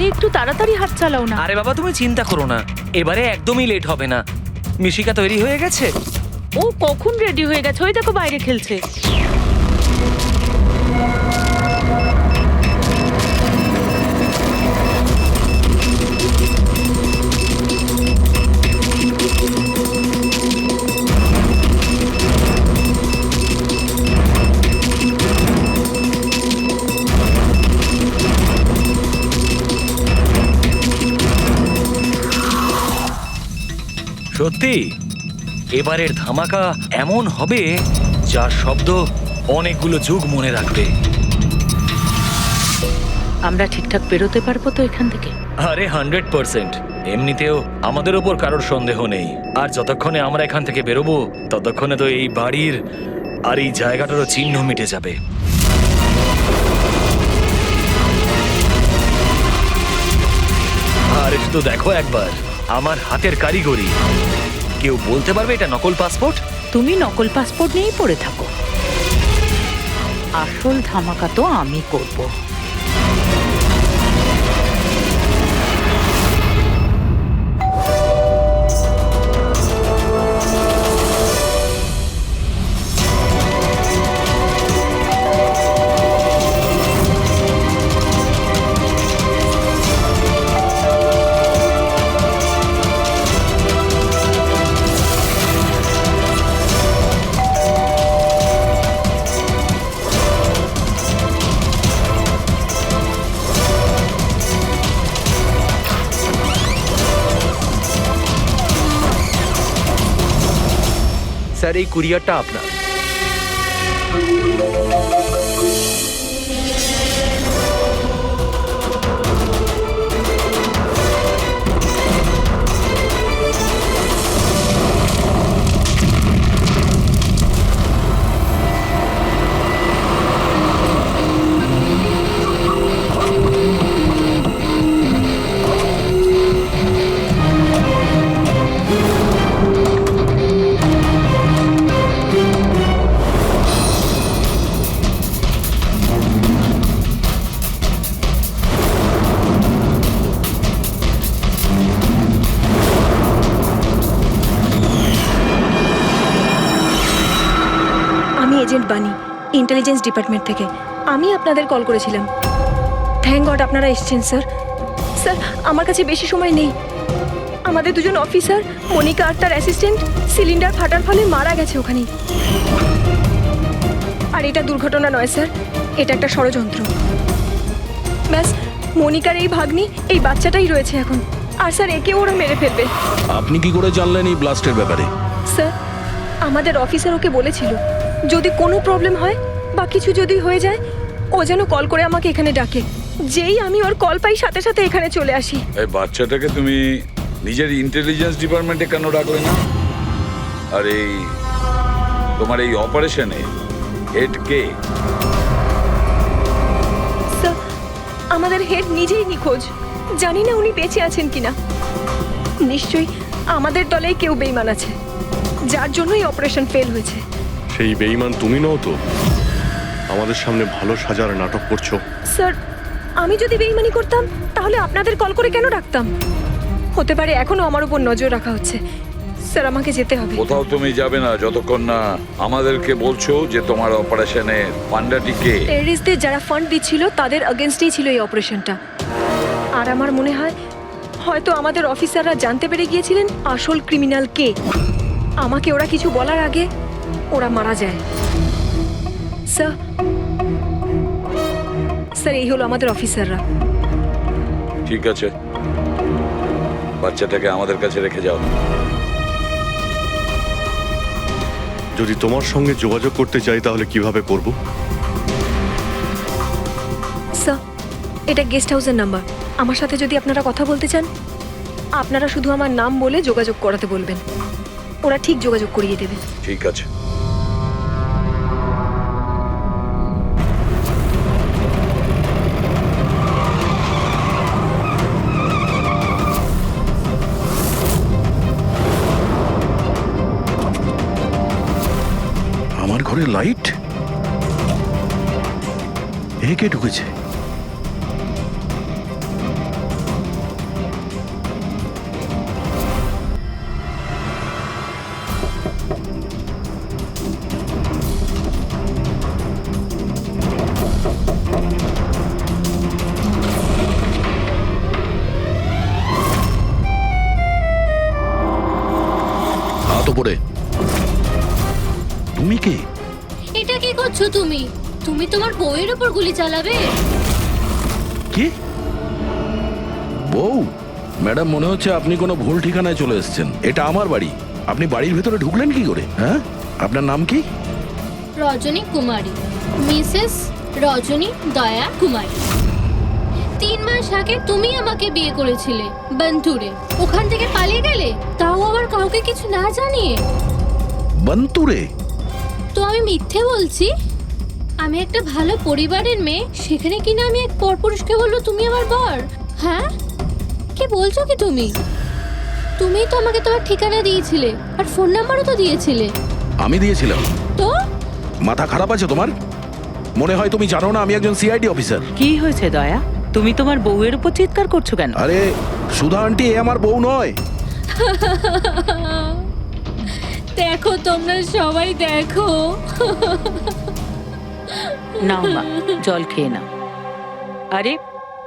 আরে একটু তাড়াতাড়ি হাত চালাও না। আরে বাবা তুমি চিন্তা করো না, এবারে একদমই লেট হবে না। মিশিকা তৈরি হয়ে গেছে? ও কখন রেডি হয়ে গেছে, ওই দেখো বাইরে খেলছে। সত্যি এবারের ধামাকা এমন হবে যার শব্দ অনেকগুলো যুগ মনে রাখবে। আমরা ঠিকঠাক বেরোতে পারবো তো এখান থেকে? আরে 100%। এমনিতেও আমাদের ওপর কারোর সন্দেহ নেই, আর যতক্ষণে আমরা এখান থেকে বেরোবো ততক্ষণে তো এই বাড়ির আর এই জায়গাটারও চিহ্ন মিটে যাবে। আর একটু দেখো একবার আমার হাতের কারিগরি। কেউ বলতে পারবে এটা নকল পাসপোর্ট? তুমি নকল পাসপোর্ট নিয়েই পড়ে থাকো, আসল ধামাকা তো আমি করব। স্যার, এই কুরিয়ারটা আপনার। এজেন্ট বানি, ইন্টেলিজেন্স ডিপার্টমেন্ট থেকে। আমি আপনাদের কল করেছিলাম। থ্যাংক গড আপনারা এসেছেন স্যার। স্যার, আমার কাছে বেশি সময় নেই। আমাদের দুজন অফিসার, মনিকা আর তার অ্যাসিস্ট্যান্ট, সিলিন্ডার ফাটার ফলে মারা গেছে ওখানেই। আর এটা দুর্ঘটনা নয় স্যার, এটা একটা ষড়যন্ত্র। ব্যাস, মনিকার এই ভাগ্নি, এই বাচ্চাটাই রয়েছে এখন। আর স্যার, একে ওরা মেরে ফেলবে। আপনি কি করে জানলেন এই ব্লাস্টের ব্যাপারে? স্যার, আমাদের অফিসার ওকে বলেছিল যদি কোনো প্রবলেম হয় বা কিছু যদি হয়ে যায় ও যেন কল করে আমাকে এখানে ডাকে। যেই আমি ওর কল পাই সাথে সাথে এখানে চলে আসি। এই বাচ্চাটাকে তুমি নিজের ইন্টেলিজেন্স ডিপার্টমেন্টে কেন ডাকলে না? আর এই তোমার এই অপারেশনে হেড কে? স্যার, আমাদের হেড নিজেই নিখোঁজ। জানি না উনি বেঁচে আছেন কিনা। নিশ্চয়ই আমাদের দলেই কেউ বেইমান আছে, যার জন্যই অপারেশন ফেল হয়েছে। সেই বেঈমান তুমি নও তো? আমাদের সামনে ভালো সাজার নাটক করছো। স্যার, আমি যদি বেইমানি করতাম তাহলে আপনাদের কল করে কেন ডাকতাম? হতে পারে এখনো আমার উপর নজর রাখা হচ্ছে। স্যার, আমাকে যেতে হবে। কোথাও তুমি যাবে না যতক্ষণ না আমাদেরকে বলছো যে তোমার অপারেশনের ফান্ডাটি কে। টেররিস্টদের যারা ফান্ড দিচ্ছিল তাদের এগেনস্টেই ছিল এই অপারেশনটা। আর আমার মনে হয় হয়তো আমাদের অফিসাররা জানতে পেরে গিয়েছিলেন আসল ক্রিমিনাল কে। আমাকে ওরা কিছু বলার আগে ওরা মারা যায়। স্যার, স্যার, এই হলো আমাদের অফিসাররা। ঠিক আছে, বাচ্চাটাকে আমাদের কাছে রেখে যাও। যদি তোমার সঙ্গে যোগাযোগ করতে চাই তাহলে কিভাবে করব? স্যার, এটা গেস্ট হাউসের নাম্বার। আমার সাথে যদি আপনারা কথা বলতে চান আপনারা শুধু আমার নাম বলে যোগাযোগ করাতে বলবেন, ওরা ঠিক যোগাযোগ করিয়ে দেবে। ঠিক আছে। আমার ঘরে লাইট? এ কে ঢুকেছে? উপর গুলি চালাবে? কি বউ? ম্যাডাম, মনে হচ্ছে আপনি কোনো ভুল ঠিকানায় চলে এসেছেন। এটা আমার বাড়ি। আপনি বাড়ির ভেতরে ঢুকলেন কি করে? হ্যাঁ, আপনার নাম কি? রজনী কুমারী, মিসেস রজনী দয়া কুমারী। 3 মাস আগে তুমি আমাকে বিয়ে করেছিলে বন্তুরে। ওখান থেকে পালিয়ে গেলে, তাও আবার কাউকে কিছু না জানিয়ে। বন্তুরে? তো আমি মিথ্যে বলছি? আমি একটা ভালো পরিবারের মেয়ে, সেখানে কিনা আমি এক পরপুরুষকে বললো তুমি আমার বর? হ্যাঁ, কি বলছো কি তুমি? তুমিই তো আমাকে তোমার ঠিকানা দিয়েছিলে, আর ফোন নাম্বারও তো দিয়েছিলে। আমি দিয়েছিলাম? তো মাথা খারাপ আছে তোমার? মনে হয় তুমি জানো না আমি একজন সিআইডি অফিসার। কি হয়েছে দয়া? তুমি তোমার বউয়ের উপর চিৎকার করছো কেন? আরে সুধা আন্টি, এ আমার বউ নয়। দেখো, তোমরা সবাই দেখো। নাও মা, জল খেয়ে নাও। আরে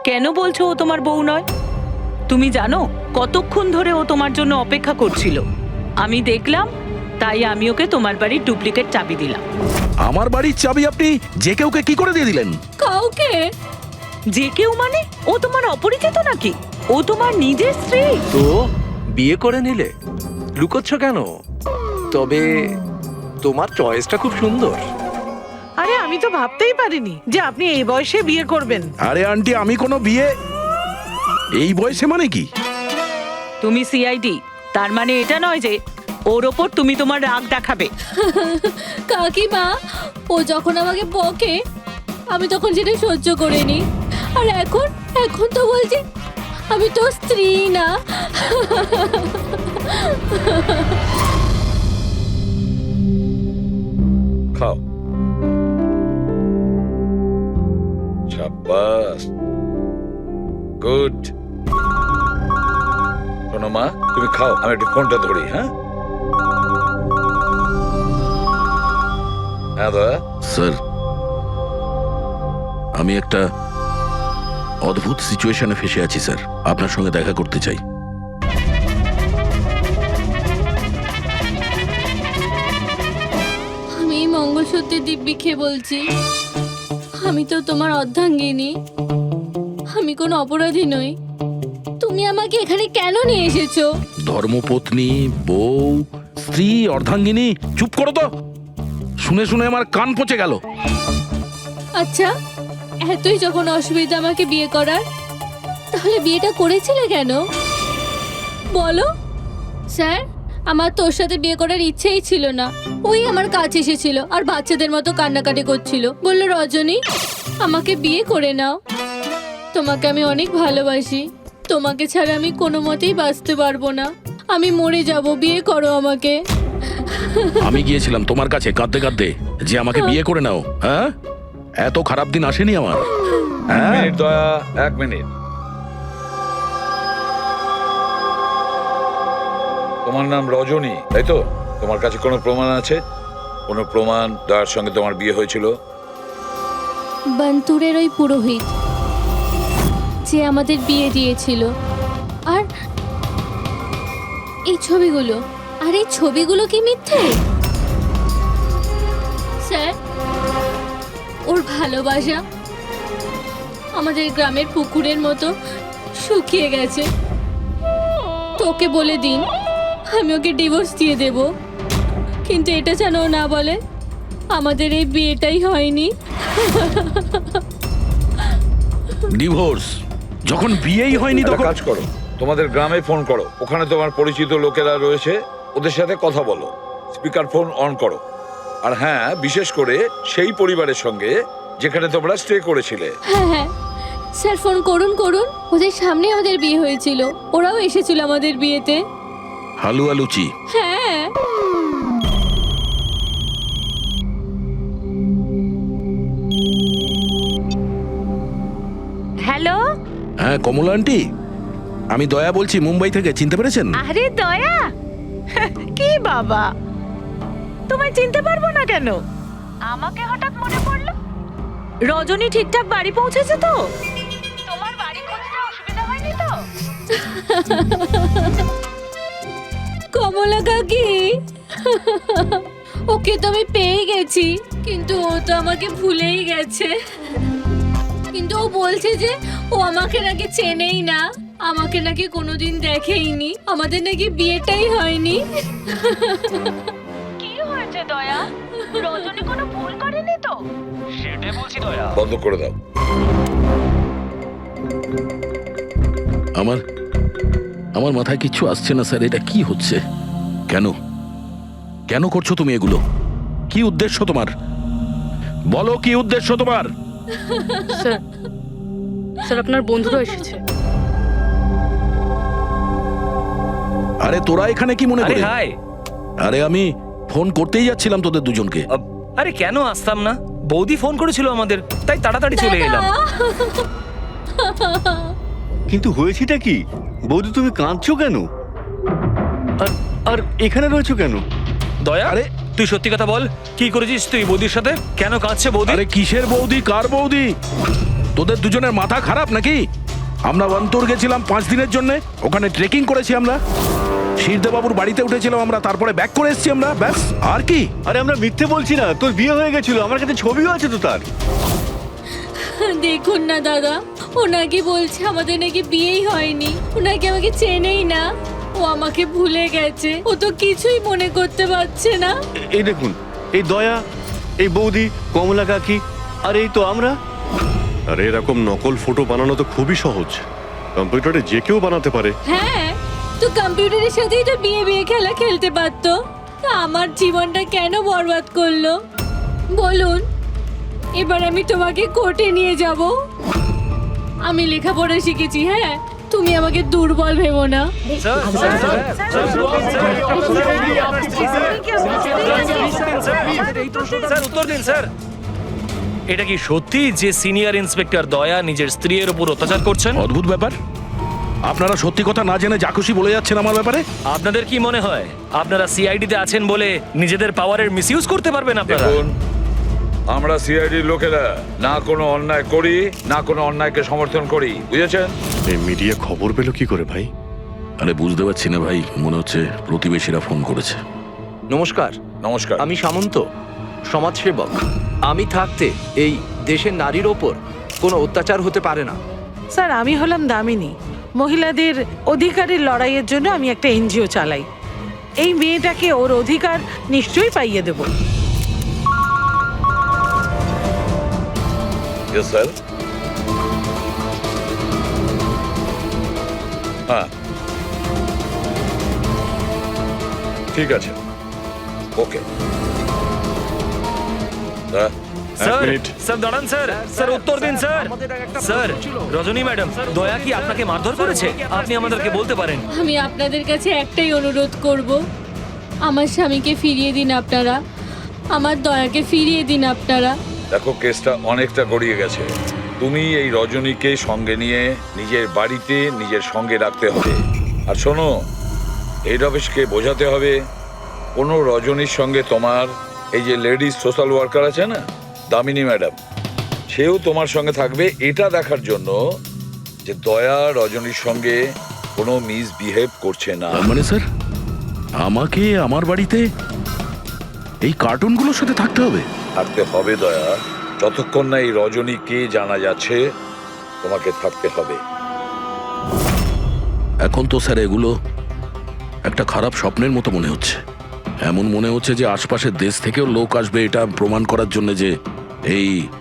কেন বলছো ও তোমার বউ নয়? তুমি জানো কতক্ষণ ধরে ও তোমার জন্য অপেক্ষা করছিল? আমি দেখলাম, তাই আমি ওকে তোমার বাড়ির ডুপ্লিকেট চাবি দিলাম। আমার বাড়ির চাবি আপনি যে কেউকে কি করে দিয়ে দিলেন? কাউকে? যে কেউ মানে? ও তোমার অপরিচিত নাকি? ও তোমার নিজের স্ত্রী। তো বিয়ে করে নিলে? লুকোচ্ছ কেন? তবে তোমার চয়েসটা খুব সুন্দর। আরে আমি তো ভাবতেই পারিনি যে আপনি এই বয়সে বিয়ে করবেন। আরে আন্টি, আমি কোনো বিয়ে এই বয়সে মানে কি? তুমি সিআইডি, তার মানে এটা নয় যে ওর ওপর তুমি তোমার রাগ দেখাবে। কাকিমা, ও যখন আমাকে বকে আমি তখন সেটা সহ্য করে নি, আর এখন এখন তো বলছে আমি তো স্ত্রী না। খাও। শাবাশ, গুড। শোনো মা, তুমি খাও, আমি একটু ফোনটা ধরি। হ্যাঁ হ্যাঁ দয়া। স্যার, আমি একটা অদ্ভুত সিচুয়েশনে ফেসে আছি স্যার, আপনার সঙ্গে দেখা করতে চাই। আমি এই মঙ্গলসূত্রের দিব্যি খেয়ে বলছি, আমি তো তোমার অর্ধাঙ্গিনী, আমি কোনো অপরাধী নই। তুমি আমাকে এখানে কেন নিয়ে এসেছো? ধর্মপত্নী, বউ, স্ত্রী, অর্ধাঙ্গিনী, চুপ করো তো। শুনে শুনে আমার কান পচে গেল। আচ্ছা, এতই যখন অসুবিধা আমাকে বিয়ে করার, তাহলে বিয়েটা করেছিলে কেন বলো? স্যার, আমার তোর সাথে বিয়ে করার ইচ্ছেই ছিল না। ওই আমার কাছে এসেছিল আর বাচ্চাদের মতো কান্নাকাটি করছিল, বললো রজনী আমাকে বিয়ে করে নাও, তোমাকে আমি অনেক ভালোবাসি, তোমাকে ছাড়া আমি কোনো মতেই বাঁচতে পারবো না, আমি মরে যাব, বিয়ে করো আমাকে। আমি গিয়েছিলাম তোমার কাছে কাঁদতে কাঁদতে যে আমাকে বিয়ে করে নাও। হ্যাঁ, এত খারাপ দিন আসেনি আমার। হ্যাঁ, মিনিট দয়া, 1 মিনিট। তোমার নাম রজনী, তাই তো? তোমার কাছে কোনো প্রমাণ আছে? কোনো প্রমাণ দয়ার সঙ্গে তোমার বিয়ে হয়েছিল? বন্তুরের ওই পুরোহিত যে আমাদের বিয়ে দিয়েছিল, আর এই ছবিগুলো, আর এই ছবিগুলো কি মিথ্যে? স্যার, ওর ভালোবাসা আমাদের গ্রামের পুকুরের মতো শুকিয়ে গেছে। তোকে বলে দিন আমি ওকে ডিভোর্স দিয়ে দেব, কিন্তু এটা যেন ও না বলে আমাদের এই বিয়েটাই হয়নি। ডিভোর্স? যখন বিয়েই হয়নি একটা তখন কাজ করো, তোমাদের গ্রামে ফোন করো, ওখানে তোমার পরিচিত লোকেরা রয়েছে, ওদের সাথে কথা বলো, স্পিকার ফোন অন করো। আর হ্যাঁ, বিশেষ করে সেই পরিবারের সঙ্গে যেখানে তোমরা স্টে করেছিলে। হ্যাঁ হ্যাঁ স্যার, ফোন করুন করুন, ওদের সামনে আমাদের বিয়ে হয়েছিল, ওরাও এসেছিল আমাদের বিয়েতে। হালুয়া লুচি? হ্যাঁ। হ্যালো। হ্যাঁ কমলা আন্টি, আমি দয়া বলছি মুম্বাই থেকে, চিনতে পেরেছেন? আরে দয়া, কি বাবা, তোমায় চিনতে পারবো না কেন? আমাকে হঠাৎ মনে পড়লো। রজনী ঠিকঠাক বাড়ি পৌঁছেছে তো? তোমার বাড়ি খুঁজতে অসুবিধা হয়নি তো? কমলা কাকি, ওকে তো আমি পেয়ে গেছি, কিন্তু ও তো আমাকে ভুলেই গেছে। কিন্তু ও বলছে যে ও আমাকে নাকি চেনেই না, আমাকে নাকি কোনোদিন দেখেইনি, আমাদের নাকি বিয়েটাই হয়নি। কি হয়েছে দয়া? রজনী কোনো ভুল করেনি তো? সেটাই বলছি দয়া। বন্ধ করে দাও। আমার আমার মাথায় কিচ্ছু আসছে না স্যার, এটা কি হচ্ছে? কেন কেন করছো তুমি এগুলো? কি উদ্দেশ্য তোমার? বলো কি উদ্দেশ্য তোমার? স্যার স্যার আপনার বন্ধুরা এসেছে। আরে তোরা এখানে কি মনে আরে করে? হাই। আরে আমি ফোন করতেই যাচ্ছিলাম তোদের দুজনকে। আরে কেন আসতাম না? বৌদি ফোন করেছিল আমাদের, তাই তাড়াতাড়ি চলে এলাম। কিন্তু হয়েছেটা কি? বৌদি তুমি কাঁদছো কেন? আর আর এখানে রয়েছো কেন? দয়া, আরে তুই সত্যি কথা বল, কি করেছিস তুই বৌদির সাথে? কেন কাঁদছে বৌদি? আরে কিসের বৌদি, কার বৌদি? তোদের দুজনের মাথা খারাপ নাকি? আমরা অন্তর গেছিলাম 5 দিনের জন্য, ওখানে ট্রেকিং করেছি আমরা, শিরদেবাবুর বাড়িতে উঠেছিলাম আমরা, তারপরে ব্যাক করে এসেছি আমরা, ব্যাস। আর কি? আরে আমরা মিথ্যে বলছি না, তোর বিয়ে হয়ে গেছিল, আমার কাছে ছবিও আছে তো তার। দেখুন না দাদা, ও নাকি বলছে আমাদের নাকি বিয়েই হয়নি, ও নাকি আমাকে চেনেই না, ও আমাকে ভুলে গেছে, ও তো কিছুই মনে করতে পারছে না। এই দেখুন, এই দয়া, এই বৌদি, কমলা কাকি, আর এই তো আমরা। আরে এরকম নকল ফটো বানানো তো খুবই সহজ, কম্পিউটারে যে কেউ বানাতে পারে। হ্যাঁ, তো কম্পিউটারের সাথেই তো বিয়ে বিয়ে খেলা খেলতে পারতো, তা আমার জীবনটা কেন বরবাদ করলো বলুন? এবার আমি তোমাকে কোর্টে নিয়ে যাব। আমি লেখাপড়া শিখেছি, হ্যাঁ, তুমি আমাকে দুর্বল ভেবো না। Sir, sir, sir, sir, sir, উত্তর দিন স্যার। এটা কি সত্যি যে সিনিয়র ইন্সপেক্টর দয়া নিজের স্ত্রীর উপর অত্যাচার করছেন? অদ্ভুত ব্যাপার, আপনারা সত্যি কথা না জেনে যা খুশি বলে যাচ্ছেন আমার ব্যাপারে। আপনাদের কি মনে হয় আপনারা সিআইডিতে আছেন বলে নিজেদের পাওয়ারের মিসইউজ করতে পারবেন আপনারা? দেখুন, আমরা সিআইডির লোকেরা না কোনো অন্যায় করি, না কোনো অন্যায়কে সমর্থন করি, বুঝেছেন? এই মিডিয়া খবর পেলো কি করে ভাই? আরে বুঝতে পারছি না ভাই, মনে হচ্ছে প্রতিবেশীরা ফোন করেছে। নমস্কার, নমস্কার। আমি সামন্ত, সমাজসেবক। আমি থাকতে এই দেশের নারীর ওপর কোনো অত্যাচার হতে পারে না। স্যার আমি হলাম দামিনী, মহিলাদের অধিকারের লড়াইয়ের জন্য আমি একটা এনজিও চালাই। এই মেয়েটাকে ওর অধিকার নিশ্চয়ই পাইয়ে দেব। Yes sir. হ্যাঁ, ঠিক আছে, ওকে। Sir, minute. স্যার দাঁড়ান স্যার, স্যার উত্তর দিন স্যার। স্যার, রজনী ম্যাডাম, দয়া কি আপনাকে মারধর করেছে? আপনি আমাদেরকে বলতে পারেন। আমি আপনাদের কাছে একটাই অনুরোধ করব, আমার স্বামীকে ফিরিয়ে দিন আপনারা, আমার দয়াকে ফিরিয়ে দিন আপনারা। দেখো, কেসটা অনেকটা গড়িয়ে গেছে। তুমি এই রজনীকে সঙ্গে নিয়ে নিজের বাড়িতে নিজের সঙ্গে রাখতে হবে। আর শোনো, হেড অফিসকে বোঝাতে হবে কোনো রজনীর সঙ্গে তোমার এই যে লেডিস সোশ্যাল ওয়ার্কার আছে না, দামিনী ম্যাডাম, সেও তোমার সঙ্গে থাকবে, এটা দেখার জন্য যে দয়া রজনীর সঙ্গে কোনো মিসবিহেভ করছে না। তার মানে স্যার আমাকে আমার বাড়িতে এই কার্টুনগুলোর সাথে থাকতে হবে? থাকতে হবে দয়া, যতক্ষণ না এই রজনী কে জানা যাচ্ছে, তোমাকে থাকতে হবে। এখন তো স্যার এগুলো একটা খারাপ স্বপ্নের মতো মনে হচ্ছে। এমন মনে হচ্ছে যে আশপাশের দেশ থেকেও লোক আসবে এটা প্রমাণ করার জন্য যে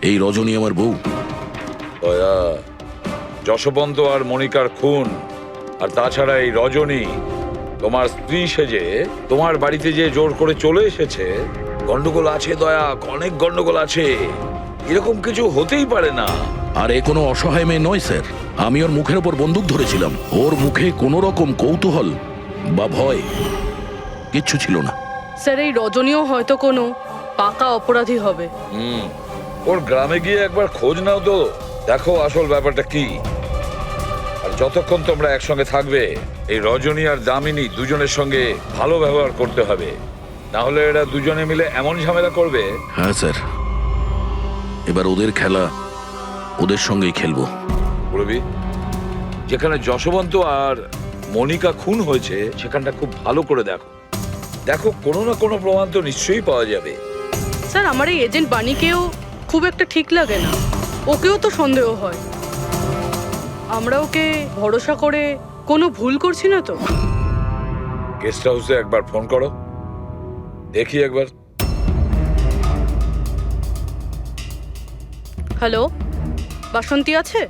এই রজনী আমার বউ। দয়া, যশবন্ত আর মনিকার খুন, আর তাছাড়া এই রজনী তোমার স্ত্রী সেজে তোমার বাড়িতে যে জোর করে চলে এসেছে, গন্ডগোল আছে দয়া, অনেক গন্ডগোল আছে। এরকম কিছু হতেই পারে না। আর এ কোনো অসহায় মেয়ে নয় স্যার, আমি ওর মুখের ওপর বন্দুক ধরেছিলাম, ওর মুখে কোনো রকম কৌতূহল বা ভয় কিচ্ছু ছিল না। স্যার এই রজনীও হয়তো কোনো পাকা অপরাধী হবে। ওর গ্রামে গিয়ে একবার খোঁজ নাও তো, দেখো আসল ব্যাপারটা কি। আর যতক্ষণ তোমরা একসঙ্গে থাকবে, এই রজনী আর দামিনী দুজনের সঙ্গে ভালো ব্যবহার করতে হবে, না হলে এরা দুজনে মিলে এমন ঝামেলা করবে। হ্যাঁ স্যার, এবার ওদের খেলা ওদের সঙ্গেই খেলবো। বলবি, যেখানে যশবন্ত আর মনিকা খুন হয়েছে সেখানটা খুব ভালো করে দেখো, দেখো কোনো না কোনো প্রমাণ তো নিশ্চয়ই পাওয়া যাবে। স্যার আমার এই এজেন্ট বাণীকেও খুব একটা ঠিক লাগে না। ওকেও তো সন্দেহ হয়। আমরা ওকে ভরসা করে কোনো ভুল করছি না তো? গেস্ট হাউসে একবার ফোন করো, দেখি একবার। হ্যালো, বাসন্তী আছে?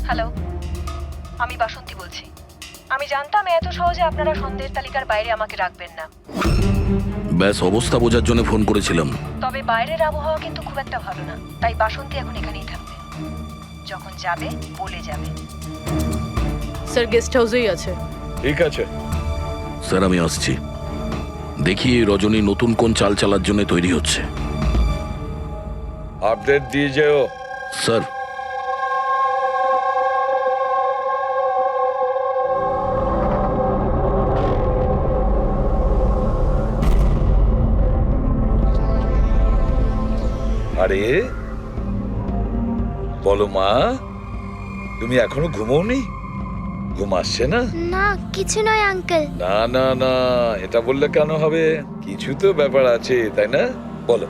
হ্যালো, আমি বাসন্তী বলছি। আমি জানতাম এত সহজে আপনারা সন্দেহের তালিকার বাইরে আমাকে রাখবেন না, ব্যাস অবস্থা বোঝার জন্য ফোন করেছিলাম। তবে বাইরের আবহাওয়া কিন্তু খুব একটা ভালো না, তাই বাসন্তী এখন এখানেই থাকবে। যখন যাবে বলে যাবে। স্যার গেস্ট হাউসেই আছে। ঠিক আছে। স্যার আমি আসছি। দেখি এই রজনী নতুন কোন চাল চালার জন্য তৈরি হচ্ছে। আপডেট দিয়ে যেও। স্যার আরে বলো মা, তুমি এখনো ঘুমোওনি? ঘুম আসছে না? না কিছু নয় আঙ্কেল। না না না, এটা বললে কেন হবে? কিছু তো ব্যাপার আছে, তাই না? বলো।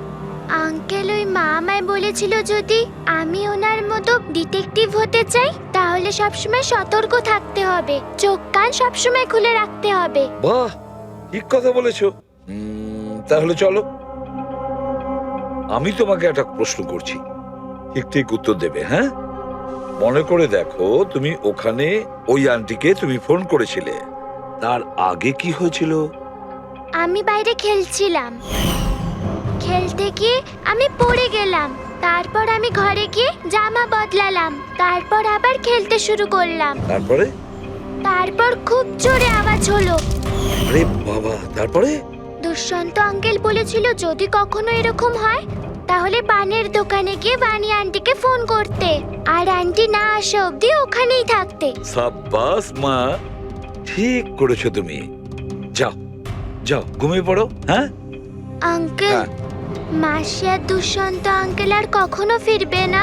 আঙ্কেল ওই মা আমায় বলেছিল যদি আমি ওনার মতো ডিটেকটিভ হতে চাই তাহলে সবসময় সতর্ক থাকতে হবে, চোখ কান সবসময় খুলে রাখতে হবে। বাহ, ঠিক কথা বলেছো। তাহলে চলো, আমি তোমাকে একটা প্রশ্ন করছি, ঠিক ঠিক উত্তর দেবে। হ্যাঁ, মনে করে দেখো, তুমি ওখানে ওই আন্টিকে তুমি ফোন করেছিলে, তার আগে কি হয়েছিল? আমি বাইরে খেলছিলাম, খেলতে গিয়ে আমি পড়ে গেলাম, তারপর আমি ঘরে গিয়ে জামা বদলালাম, তারপর আবার খেলতে শুরু করলাম। তারপর খুব জোরে আওয়াজ হলো। আরে বাবা, তারপরে? দুষ্যন্ত আঙ্কেল বলেছিল যদি কখনো এরকম হয় তাহলে বানের দোকানে গিয়ে বানি আন্টিকে ফোন করতে, আর আন্টি না আসা অবধি ওখানেই থাকতে। সাব্বাস মা, ঠিক করেছো তুমি। যাও যাও, ঘুমিয়ে পড়ো। হ্যাঁ আঙ্কেল, মাসি আর দুষ্যন্ত আঙ্কেল আর কখনো ফিরবে না?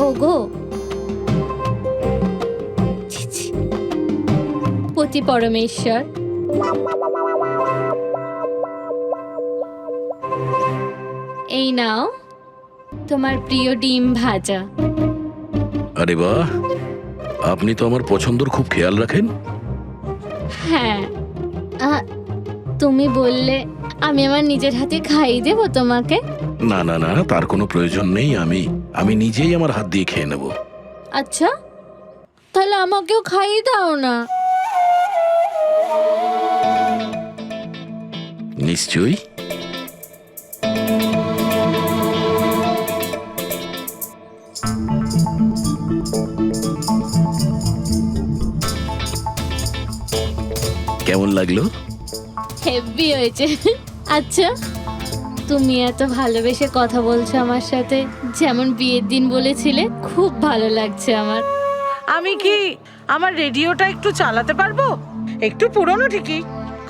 ওগো, ছি, ছি। পতি পরমেশ্বর, এই নাও তোমার প্রিয় ডিম ভাজা। আরে বাহ, আপনি তো আমার পছন্দর খুব খেয়াল রাখেন। হ্যাঁ, তুমি বললে আমি আমার নিজের হাতে খাইয়ে দেবো তোমাকে। না না না, তার কোনো প্রয়োজন নেই। আমি নিজেই আমার হাত দিয়ে খেয়ে নেব। আচ্ছা, তাহলে আমাকেও খাইয়ে দাও না। নিশ্চয়ই। কেমন লাগলো? হেভি হয়েছে। আচ্ছা, তুমি এত ভালোবেসে কথা বলছো আমার সাথে, যেমন বিয়ের দিন বলেছিলে। খুব ভালো লাগছে আমার। আমি কি আমার রেডিওটা একটু চালাতে পারবো? একটু পুরনো ঠিকই,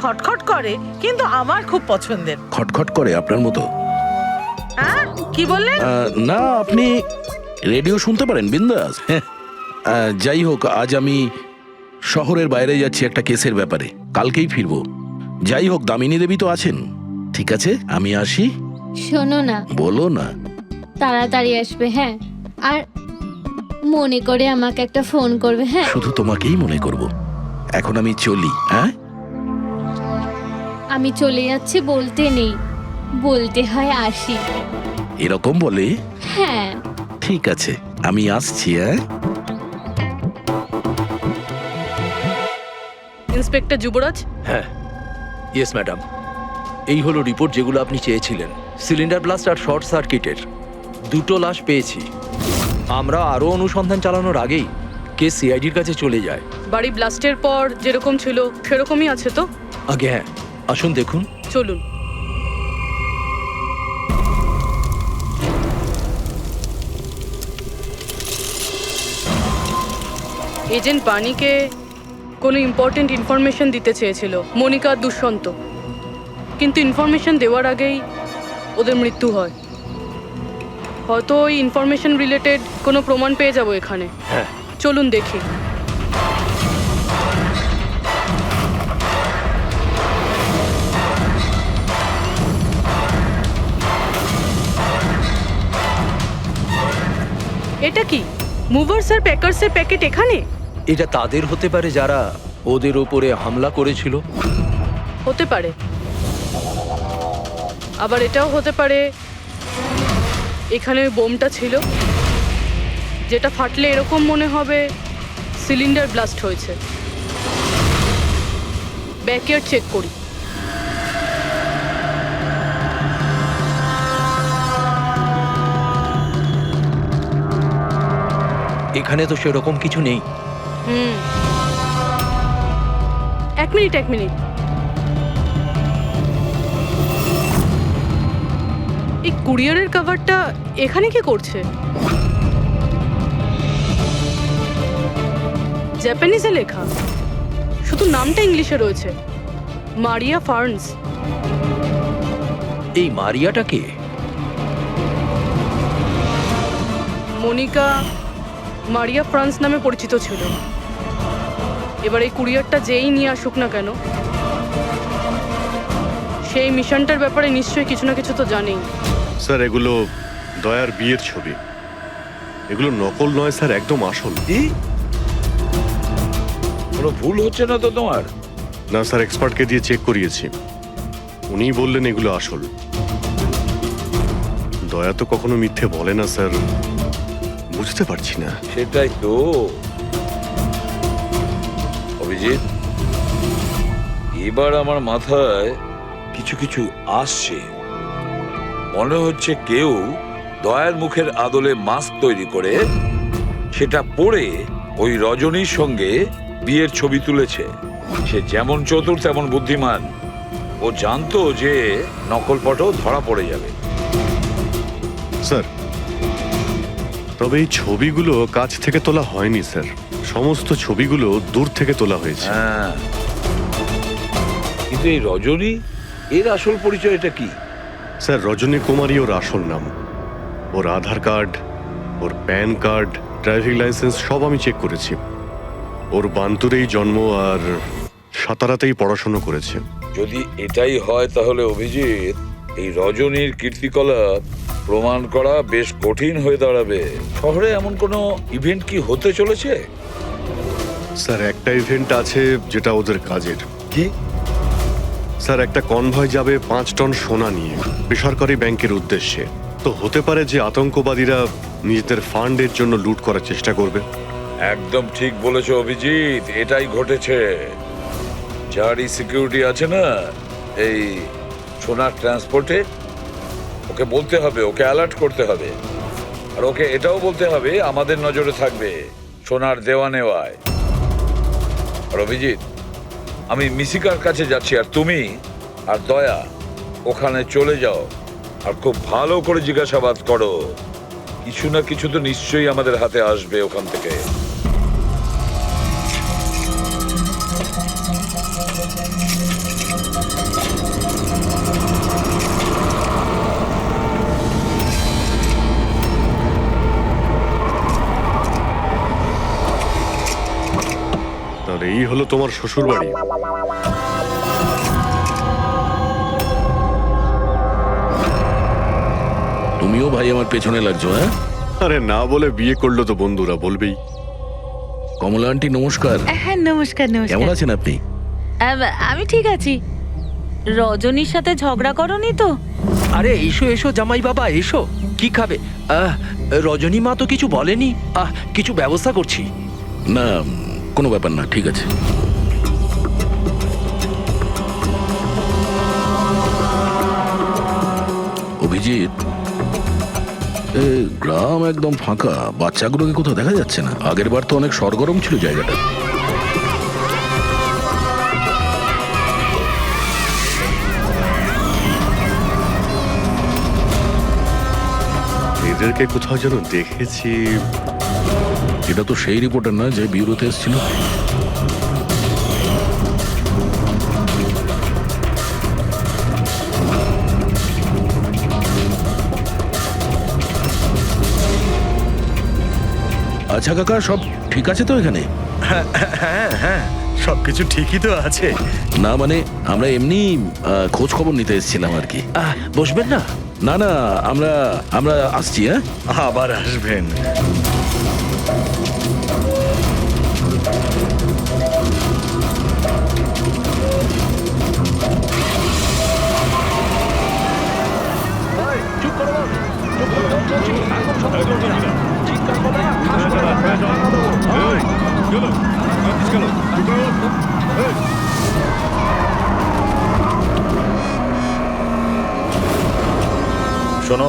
খটখট করে, কিন্তু আমার খুব পছন্দের। খটখট করে আপনার মতো? হ্যাঁ, কি বললেন? না, আপনি রেডিও শুনতে পারেন বিন্দাস। যাই হোক, আজ আমি শহরের বাইরে যাচ্ছি একটা কেসের ব্যাপারে, কালকেই ফিরবো। যাই হোক, দামিনী দেবী তো আছেন। ঠিক আছে, আমি আসি। শোনো না, বলো না। তাড়াতাড়ি আসবে, হ্যাঁ? আর মনে করে আমাকে একটা ফোন করবে, হ্যাঁ? শুধু তোমাকেই মনে করব। এখন আমি চলি। হ্যাঁ, আমি চলে যাচ্ছি বলতে নেই, বলতে হয় আসি। এরকম বলে? হ্যাঁ। ঠিক আছে, আমি আসছি। হ্যাঁ, ইন্সপেক্টর যুবরাজ। হ্যাঁ, ইয়েস ম্যাডাম। এই হলো রিপোর্ট যেগুলো আপনি চেয়েছিলেন। সিলিন্ডার ব্লাস্ট আর শর্ট সার্কিটের দুটো লাশ পেয়েছি। আমরা আরও অনুসন্ধান চালানোর আগেই কেস সিআইডির কাছে চলে যায়। বাড়ি ব্লাস্টের পর যেরকম ছিল সেরকমই আছে তো? আগে হ্যাঁ, আসুন দেখুন। চলুন। এজেন্ট বাণীকে কোনো ইম্পর্টেন্ট ইনফরমেশন দিতে চেয়েছিল মনিকা আর দুষ্যন্ত, কিন্তু ইনফরমেশন দেওয়ার আগেই ওদের মৃত্যু হয়। হয়তো ওই ইনফরমেশন রিলেটেড কোনো প্রমাণ পেয়ে যাবো এখানে। হ্যাঁ। চলুন দেখি। এটা কি মুভার্স আর প্যাকার্সের প্যাকেট এখানে? এটা তাদের হতে পারে যারা ওদের ওপরে হামলা করেছিল। হতে পারে, আবার এটাও হতে পারে এখানে ওই বোমটা ছিল, যেটা ফাটলে এরকম মনে হবে সিলিন্ডার ব্লাস্ট হয়েছে। ব্যাকইয়ার্ড চেক করি। এখানে তো সেরকম কিছু নেই। এক মিনিট। এই কুরিয়ারের কভারটা এখানে কি করছে? জাপানিজে লেখা, শুধু নামটা ইংলিশে রয়েছে, মারিয়া ফার্নস। এই মারিয়াটা কে? মনিকা মারিয়া ফ্রান্স নামে পরিচিত ছিল। এবার এই কুরিয়ারটা যেই নিয়ে আসুক না কেন, সেই মিশনটার ব্যাপারে নিশ্চয়ই কিছু না কিছু তো জানেই। স্যার এগুলো দয়ার বিয়ের ছবি। এগুলো নকল নয় স্যার, একদম আসল। কি? কোনো ভুল হচ্ছে না তো তোমার? না স্যার, এক্সপার্টকে দিয়ে চেক করিয়েছি, উনিই বললেন এগুলো আসল। দয়া তো কখনো মিথ্যে বলে না স্যার, বুঝতে পারছি না। সেটাই তো অভিজিৎ, এবার আমার মাথায় কিছু কিছু আসছে। মনে হচ্ছে কেউ দয়ার মুখের আদলে মাস্ক তৈরি করে সেটা পরে ওই রজনীর সঙ্গে বিয়ের ছবি তুলেছে। সে যেমন চতুর তেমন বুদ্ধিমান। ও জানতো যে নকল ফটো ধরা পড়ে যাবে। স্যার তবে এই ছবিগুলো কাছ থেকে তোলা হয়নি স্যার, সমস্ত ছবিগুলো দূর থেকে তোলা হয়েছে। হ্যাঁ, কিন্তু এই রজনী, এর আসল পরিচয়টা কি? স্যার রজনী কুমারী ওর আসল নাম। ওর আধার কার্ড, ওর প্যান কার্ড, ড্রাইভিং লাইসেন্স সব আমি চেক করেছি। ওর বান্তুরেই জন্ম আর সাতারাতেই পড়াশোনা করেছে। যদি এটাই হয় তাহলে অভিজিৎ, এই রজনীর কীর্তিকলাপ প্রমাণ করা বেশ কঠিন হয়ে দাঁড়াবে। শহরে এমন কোনো ইভেন্ট কি হতে চলেছে? স্যার একটা ইভেন্ট আছে যেটা ওদের কাজের। কি? স্যার একটা কনভয় যাবে 5 টন সোনা নিয়ে বেসরকারি ব্যাংকের উদ্দেশ্যে। তো হতে পারে যে আতঙ্কবাদীরা নিজেদের ফান্ডের জন্য লুট করার চেষ্টা করবে। একদম ঠিক বলেছো অভিজিৎ, এটাই ঘটেছে। যারই সিকিউরিটি আছে না এই সোনার ট্রান্সপোর্টে, ওকে বলতে হবে, ওকে অ্যালার্ট করতে হবে। আর ওকে এটাও বলতে হবে আমাদের নজরে থাকবে সোনার দেওয়া নেওয়ায়। আর অভিজিৎ, আমি মিশিকার কাছে যাচ্ছি, আর তুমি আর দয়া ওখানে চলে যাও আর খুব ভালো করে জিজ্ঞাসাবাদ করো। কিছু না কিছু তো নিশ্চয়ই আমাদের হাতে আসবে ওখান থেকে। তাহলে এই হলো তোমার শ্বশুর বাড়ি। তুমিও ভাই আমার পেছনে লাগছো, হ্যাঁ? আরে না বলে বিয়ে করলো তো বন্ধুরা বলবেই। কমলা আন্টি নমস্কার। হ্যাঁ, নমস্কার। কেমন আছেন আপনি? আমি ঠিক আছি। রজনীর সাথে ঝগড়া করনি তো? আরে এসো এসো জামাই বাবা, এসো। কি খাবে? রজনী মা তো কিছু বলেনি। কিছু ব্যবস্থা করছি। না, কোনো ব্যাপার না, ঠিক আছে। অভিজিৎ, গ্রাম একদম ফাঁকা, বাচ্চাগুলোকে কোথাও দেখা যাচ্ছে না। আগের বার তো অনেক সরগরম ছিল জায়গাটা। এদেরকে কোথাও যেন দেখেছি। এটা তো সেই রিপোর্টার না যে ব্যুরোতে এসেছিল। আচ্ছা কাকা, সব ঠিক আছে তো এখানে? হ্যাঁ হ্যাঁ, সবকিছু ঠিকই তো আছে। না মানে আমরা এমনি খোঁজ খবর নিতে এসেছিলাম আর কি। বসবেন না? না না, আমরা আমরা আসছি। হ্যাঁ, আবার আসবেন। শোনো,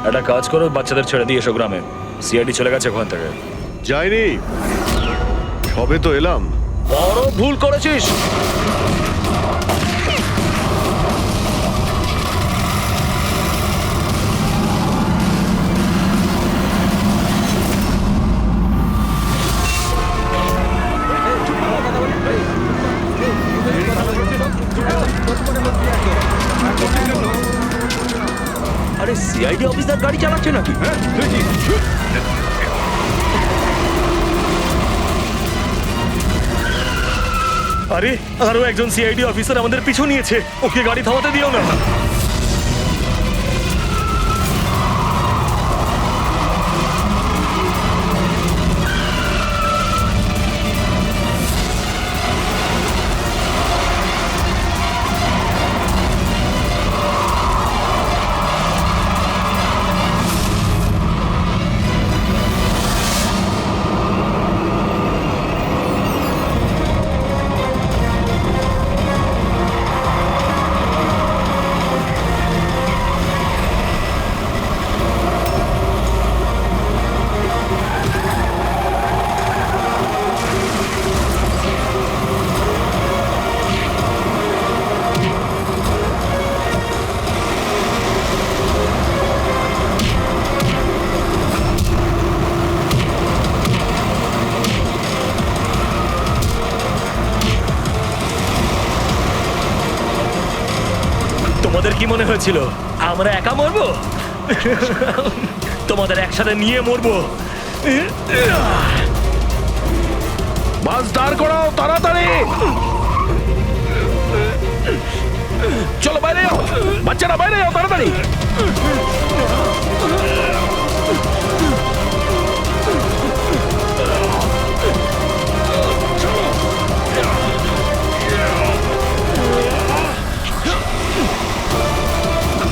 একটা কাজ করো, বাচ্চাদের ছেড়ে দিয়ে এসো গ্রামে। সিআইডি চলে গেছে ওখান থেকে। যাইনি, সবে তো এলাম। বড় ভুল করেছিস। আরে সিআইডি অফিসার গাড়ি চালাচ্ছে নাকি? আরে আরো একজন সিআইডি অফিসার আমাদের পিছু নিয়েছে, ওকে গাড়ি থামাতে দিও না। তোমাদের কি মনে হয়েছিল আমরা একা মরবো? তোমাদের একসাথে নিয়ে মরবো। বাস দাঁড় করাও তাড়াতাড়ি। চলো বাইরে যাও, বাচ্চারা বাইরে যাও তাড়াতাড়ি।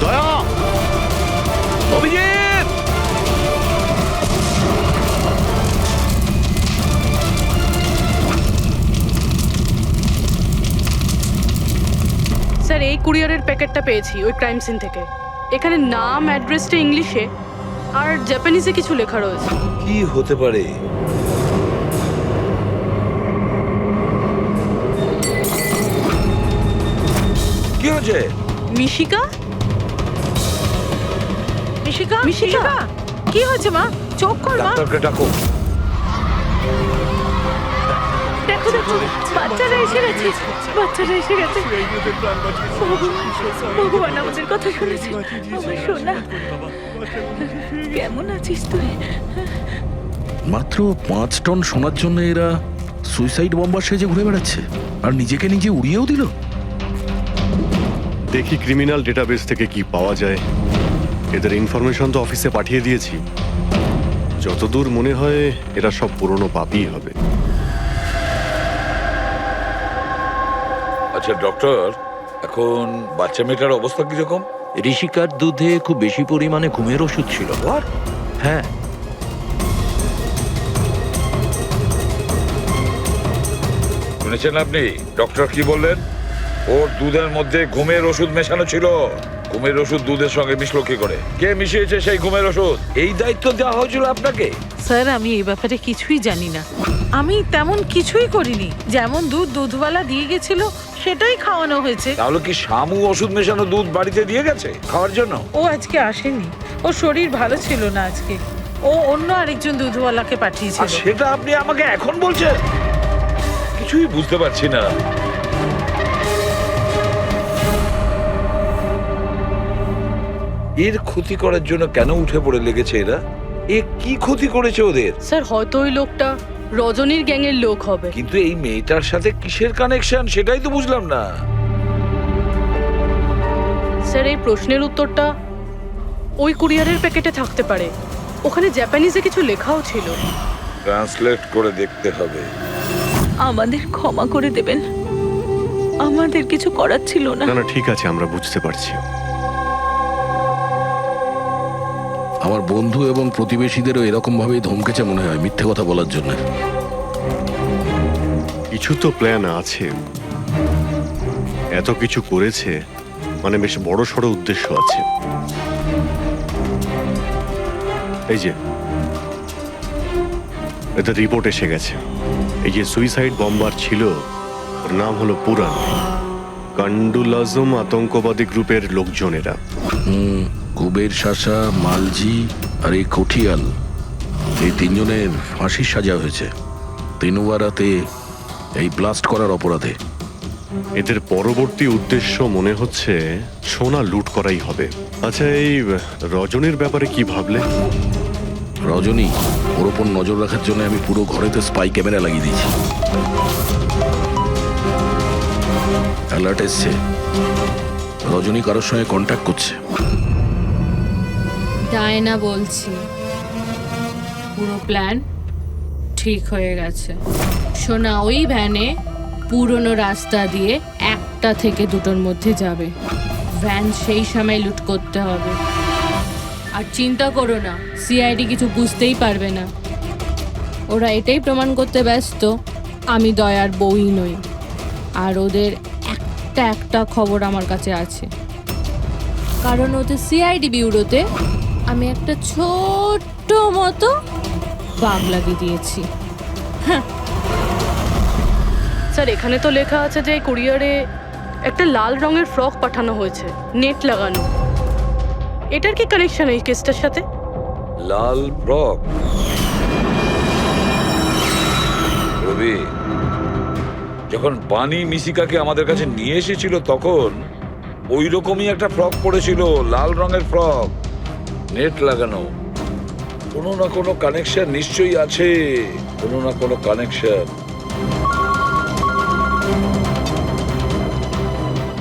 দয়া, অভিজিৎ, স্যার, এই কুরিয়ারের প্যাকেটটা পেয়েছি ওই ক্রাইম সিন থেকে। এখানে নাম, অ্যাড্রেসটা ইংলিশে আর জাপানিজে কিছু লেখা রয়েছে। কি হতে পারে? কি হয়েছে? মিশিকা? মিশিকা, মিশিকা? মিশিকা, কি হয়েছে মা? চোখ খোল মা। ডাক্তারকে ডাকো। দেখো দেখো, বাচ্চারা এসে গেছে, বাচ্চারা এসে গেছে। ভগবান আমাদের কথা শুনেছে। আমার সোনা, কেমন আছিস তুই? মাত্র 5 টন সোনার জন্য এরা সুইসাইড বম্বার সেজে ঘুরে বেড়াচ্ছে আর নিজেকে নিজে উড়িয়েও দিল। দেখি ক্রিমিনাল ডেটাবেস থেকে কি পাওয়া যায়। এদের ইনফরমেশন তো অফিসে পাঠিয়ে দিয়েছি। যতদূর মনে হয় এরা সব পুরনো পাপই হবে। আচ্ছা ডক্টর, এখন বাচ্চা মেয়েটার অবস্থা কিরকম? ঋষিকার দুধে খুব বেশি পরিমাণে ঘুমের ওষুধ ছিল। হ্যাঁ, শুনেছেন আপনি ডক্টর কি বললেন? ওর দুধের মধ্যে ঘুমের ওষুধ মেশানো ছিল। ঘুমের ওষুধ দুধের সঙ্গে মিশলো কি করে? কে মিশিয়েছে সেই ঘুমের ওষুধ? এই দায়িত্ব দেওয়া হয়েছিল আপনাকে? স্যার, আমি এই ব্যাপারে কিছুই জানি না। আমি তেমন কিছুই করিনি। যেমন দুধ দুধওয়ালা দিয়ে গেছিল সেটাই খাওয়ানো হয়েছে। তাহলে কি শামু ওষুধ মেশানো দুধ বাড়িতে দিয়ে গেছে খাওয়ার জন্য? ও আজকে আসেনি, ওর শরীর ভালো ছিল না আজকে। ও অন্য আরেকজন দুধওয়ালাকে আর পাঠিয়েছিল। সেটা আপনি আমাকে এখন বলছেন? কিছুই বুঝতে পারছি না। এর ক্ষতি করার জন্য কেন উঠে পড়ে লেগেছে এরা? এ কি ক্ষতি করেছে ওদের? স্যার হয়তো ওই লোকটা রজনীর গ্যাংয়ের লোক হবে। কিন্তু এই মেয়েটার সাথে কিসের কানেকশন সেটাই তো বুঝলাম না। স্যার এই প্রশ্নের উত্তরটা ওই কুরিয়ারের প্যাকেটে থাকতে পারে। ওখানে জাপানিজে কিছু লেখাও ছিল। ট্রান্সলেট করে দেখতে হবে। আমাদের ক্ষমা করে দেবেন, আমাদের কিছু করার ছিল না। না না ঠিক আছে, আমরা বুঝতে পারছি। আমার বন্ধু এবং প্রতিবেশীদেরও এরকম ভাবেই ধমকেছে মনে হয় মিথ্যে কথা বলার জন্য। কিছু তো প্ল্যান আছে, এত কিছু করেছে মানে বেশ বড় সড় উদ্দেশ্য আছে। এই যে এদের রিপোর্ট এসে গেছে। এই যে সুইসাইড বম্বার ছিল ওর নাম হলো পুরান। কান্ডুলাজম আতঙ্কবাদী গ্রুপের লোকজনেরা। কুবের শাসা, মালজি আর এই কঠিয়াল, এই তিনজনের ফাঁসির সাজা হয়েছে তিনুয়ারাতে এই ব্লাস্ট করার অপরাধে। এদের পরবর্তী উদ্দেশ্য মনে হচ্ছে সোনা লুট করাই হবে। আচ্ছা এই রজনীর ব্যাপারে কি ভাবলে? রজনী, ওর ওপর নজর রাখার জন্য আমি পুরো ঘরেতে স্পাই ক্যামেরা লাগিয়ে দিয়েছি। অ্যালার্ট এসছে, রজনী কারোর সঙ্গে কন্ট্যাক্ট করছে। ডায়না বলছি, পুরো প্ল্যান ঠিক হয়ে গেছে। সোনা ওই ভ্যানে পুরনো রাস্তা দিয়ে 1টা থেকে 2টোর মধ্যে যাবে। ভ্যান সেই সময় লুট করতে হবে। আর চিন্তা করো না, সিআইডি কিছু বুঝতেই পারবে না। ওরা এটাই প্রমাণ করতে ব্যস্ত আমি দয়ার বউই নই। আর ওদের একটা খবর আমার কাছে আছে, কারণ ওদের সিআইডি ব্যুরোতে আমি একটা ছোট্ট মতো বাগ লাগিয়ে দিয়েছি। স্যার এখানে তো লেখা আছে যে এই কুরিয়ারে একটা লাল রঙের ফ্রক পাঠানো হয়েছে, নেট লাগানো। এটার কি কানেকশন এই কেসটার সাথে? লাল ফ্রক? রবি, যখন বানি মিশিকাকে আমাদের কাছে নিয়ে এসেছিল তখন ওই রকমই একটা ফ্রক পরেছিল, লাল রঙের ফ্রক, নেট লাগানো। কোনো না কোনো কানেকশন নিশ্চয়ই আছে, কোনো না কোনো কানেকশন।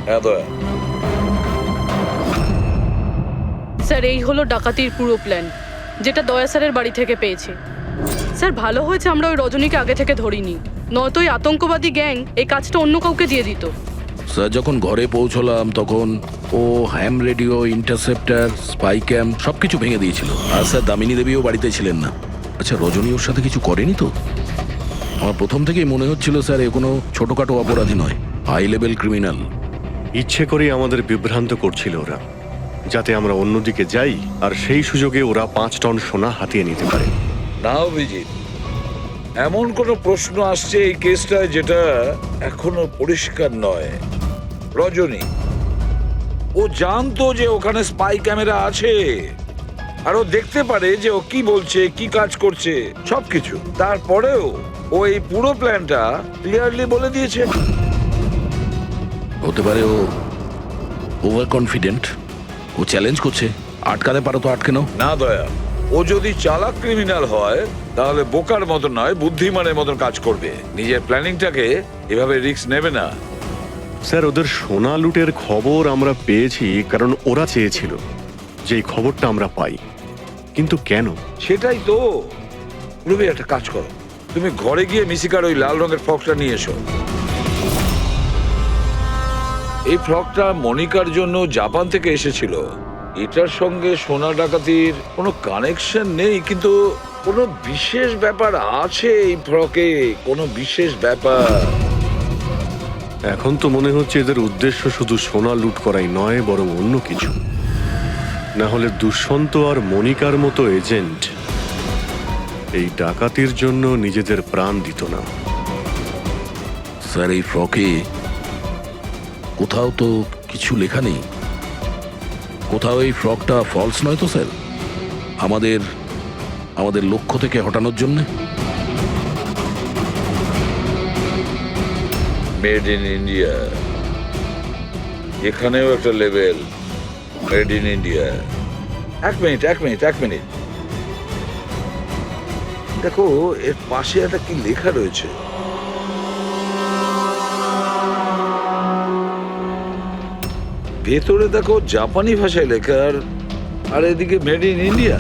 হ্যাঁ দয়া। স্যার এই হলো ডাকাতির পুরো প্ল্যান, যেটা দয়া স্যারের বাড়ি থেকে পেয়েছি। স্যার ভালো হয়েছে আমরা ওই রজনীকে আগে থেকে ধরিনি, নয়তো ওই আতঙ্কবাদী গ্যাং এই কাজটা অন্য কাউকে দিয়ে দিত। স্যার যখন ঘরে পৌঁছলাম তখন ও হ্যাম রেডিও, ইন্টারসেপ্টার, স্পাই ক্যাম সবকিছু ভেঙে দিয়েছিল। আর স্যার দামিনী দেবীও বাড়িতে ছিলেন না। আচ্ছা রজনী ওর সাথে কিছু করেনি তো? আমার প্রথম থেকেই মনে হচ্ছিল স্যার এ কোনো ছোটখাটো অপরাধী নয়, হাই লেভেল ক্রিমিনাল। ইচ্ছে করেই আমাদের বিভ্রান্ত করছিল ওরা, যাতে আমরা অন্যদিকে যাই আর সেই সুযোগে ওরা 5 টন সোনা হাতিয়ে নিতে পারে। না অভিজিৎ, এমন কোনো প্রশ্ন আসছে এই কেসটায় যেটা এখনো পরিষ্কার নয়। রজনী, ও জানতো যে ওখানে স্পাই ক্যামেরা আছে, আর ও দেখতে পারে যে ও কি বলছে, কি কাজ করছে, সবকিছু। তারপরেও ও এই পুরো প্ল্যানটা ক্লিয়ারলি বলে দিয়েছে। হতে পারে ও ওভার কনফিডেন্ট, ও চ্যালেঞ্জ করছে। আটকাতে পারো তো আটকে নাও। না দয়া, ও যদি চালাক ক্রিমিনাল হয় তাহলে বোকার মতন নয়, বুদ্ধিমানের মতন কাজ করবে। নিজের প্ল্যানিংটাকে এভাবে রিস্ক নেবে না। স্যার ওদের সোনা লুটের খবর আমরা পেয়েছি কারণ ওরা চেয়েছিল যে এই খবরটা আমরা পাই। কিন্তু কেন? সেটাই তো। রবি, একটা কাজ করো, তুমি ঘরে গিয়ে মিশিকার ওই লাল রঙের ফ্রকটা নিয়ে এসো। এই ফ্রকটা মনিকার জন্য জাপান থেকে এসেছিল। এটার সঙ্গে সোনা ডাকাতির কোনো কানেকশন নেই, কিন্তু কোনো বিশেষ ব্যাপার আছে এই ফ্রকে, কোনো বিশেষ ব্যাপার। এখন তো মনে হচ্ছে এদের উদ্দেশ্য শুধু সোনা লুট করাই নয়, বরং অন্য কিছু। না হলে দুষ্যন্ত আর মনিকার মতো এজেন্ট এই ডাকাতির জন্য নিজেদের প্রাণ দিত না। স্যার এই ফ্রকে কোথাও তো কিছু লেখা নেই। কোথাও এই ফ্রকটা ফলস নয় তো স্যার? আমাদের লক্ষ্য থেকে হটানোর জন্য? মেড ইন ইন্ডিয়া, এখানেও একটা লেভেল মেড ইন ইন্ডিয়া। এক মিনিট দেখো এর পাশে একটা কি লেখা রয়েছে। ভেতরে দেখো জাপানি ভাষায় লেখা, আর এদিকে মেড ইন ইন্ডিয়া।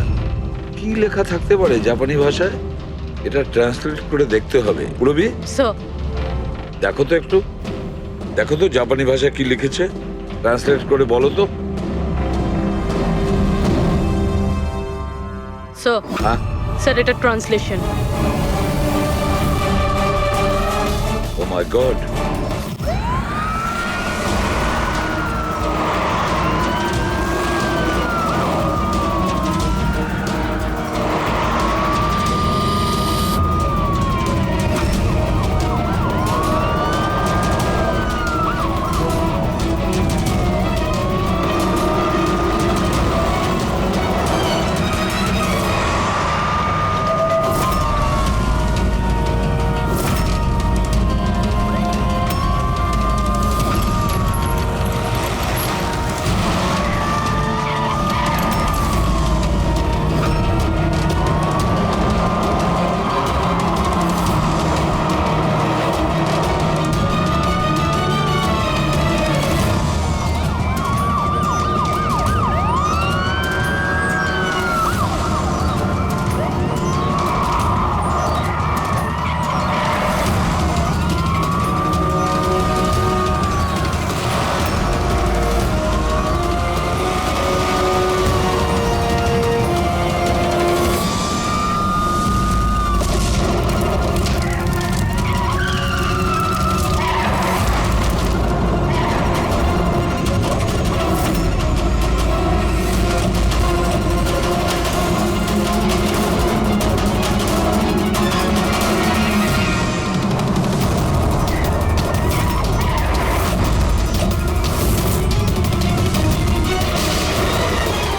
কি লেখা থাকতে পারে জাপানি ভাষায়? এটা ট্রান্সলেট করে দেখতে হবে। পুরবি স্যার, দেখো তো জাপানি ভাষায় কি লিখেছে, ট্রান্সলেট করে বলো তো। স্যার, হ্যাঁ, স্যার এটা ট্রান্সলেশন। ও মাই গড।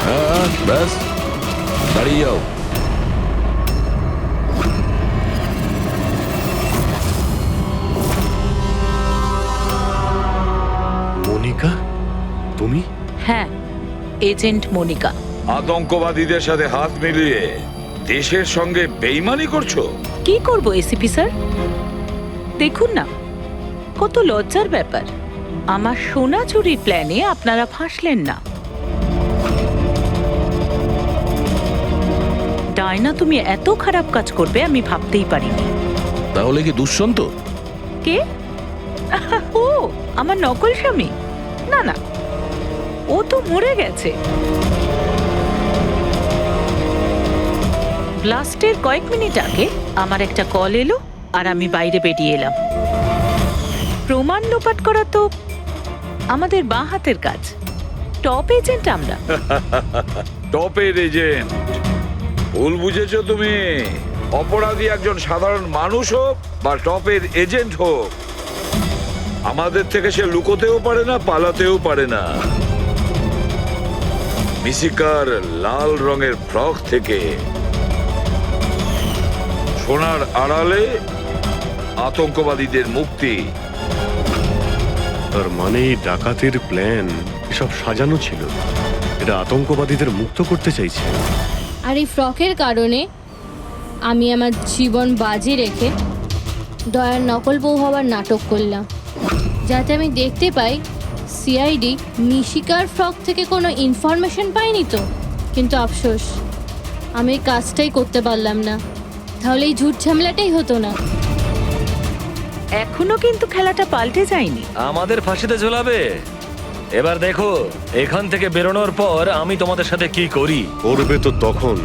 হ্যাঁ ব্যাস, দাঁড়িয়ে যাও। মনিকা, তুমি? হ্যাঁ, এজেন্ট মনিকা। আতঙ্কবাদীদের সাথে হাত মিলিয়ে দেশের সঙ্গে বেইমানি করছো? কি করব এসিপি স্যার? দেখুন না, কত লজ্জার ব্যাপার। আমার সোনা চুরির প্ল্যানে আপনারা ফাঁসলেন না। ডায়না, তুমি এত খারাপ কাজ করবে আমি ভাবতেই পারিনি। তাহলে কি দুষ্যন্ত? কে? ও আমার নকল স্বামী? না না, ও তো মরে গেছে। ব্লাস্টের কয়েক মিনিট আগে আমার একটা কল এলো আর আমি বাইরে বেরিয়ে এলাম। প্রমাণ লোপাট করা তো আমাদের বাঁ হাতের কাজ। টপ এজেন্ট আমরা। টপের এজেন্ট? ভুল বুঝেছো তুমি। অপরাধী একজন সাধারণ মানুষ হোক বা টপের এজেন্ট হোক, আমাদের থেকে সে লুকোতেও পারে না, পালাতেও পারে না। মিশিকার লাল রঙের ফ্রক থেকে সোনার আড়ালে আতঙ্কবাদীদের মুক্তি। তার মানে এই ডাকাতির প্ল্যান এসব সাজানো ছিল। এটা আতঙ্কবাদীদের মুক্ত করতে চাইছে। আর এই ফ্রকের কারণে আমি আমার জীবন বাজি রেখে দয়ার নকল বউ হওয়ার নাটক করলাম, যাতে আমি দেখতে পাই সিআইডি মিশিকার ফ্রক থেকে কোনো ইনফরমেশন পাইনি তো। কিন্তু আফসোস, আমি এই কাজটাই করতে পারলাম না। তাহলে এই ঝুট ঝামেলাটাই হতো না। এখনো কিন্তু খেলাটা পাল্টে যায়নি। আমাদের ফাঁসিতে ঝোলাবে। এবার দেখো এখান থেকে বেরোনোর পর আমি তোমাদের সাথে কি করি। করবে তো তখন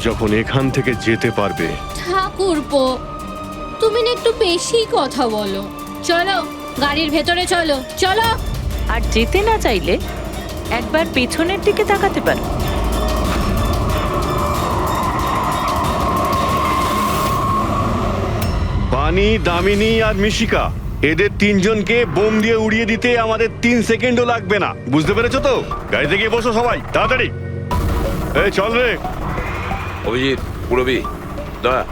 যখন এখান থেকে যেতে পারবে। ঠাকুরপো, তুমি না একটু বেশি কথা বলো। চলো গাড়ির ভেতরে চলো। চলো। আর যেতে না চাইলে একবার পেছনের দিকে তাকাতে পারো। বাণী, দামিনী আর মিশিকা, এদের তিনজনকে বোম দিয়ে উড়িয়ে দিতে আমাদের 3 সেকেন্ডও লাগবে না। বুঝতে পেরেছো তো? গাড়িতে গিয়ে বসো সবাই, তাড়াতাড়ি। এই চল রে। অভিজিৎ, পুরবি, দয়া।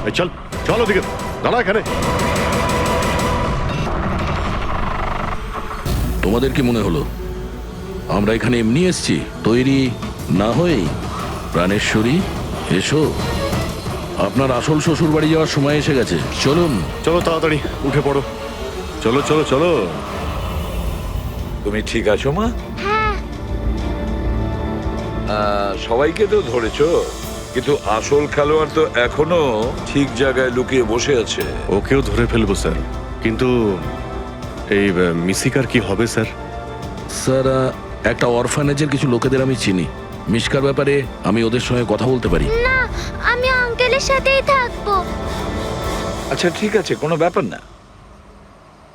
এই চল, চল ওদিকে, দাঁড়া এখানে। তোমাদের কি মনে হলো আমরা এখানে এমনি এসেছি? তৈরি না হয়েই? প্রাণেশ্বরী, এসো। আপনার আসল শ্বশুর বাড়ি যাওয়ার সময় এসে গেছে, চলুন। চলো তাড়াতাড়ি উঠে পড়ো, চলো চলো চলো। তুমি ঠিক আছো মা? হ্যাঁ। সবাইকে তো ধরেছো, কিন্তু আসল খেলোয়াড় তো এখনো ঠিক জায়গায় লুকিয়ে বসে আছে। ওকেও ধরে ফেলবো স্যার, কিন্তু এই মিশিকার কি হবে স্যার? স্যার, একটা অরফানেজের কিছু লোকেদের আমি চিনি। মিশকার ব্যাপারে আমি ওদের সঙ্গে কথা বলতে পারি। না, আমি আঙ্কেলের সাথেই থাকবো। আচ্ছা ঠিক আছে, কোনো ব্যাপার না,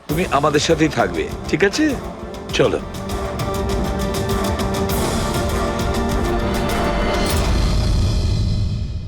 তুমি আমাদের সাথেই থাকবে, ঠিক আছে? চলো।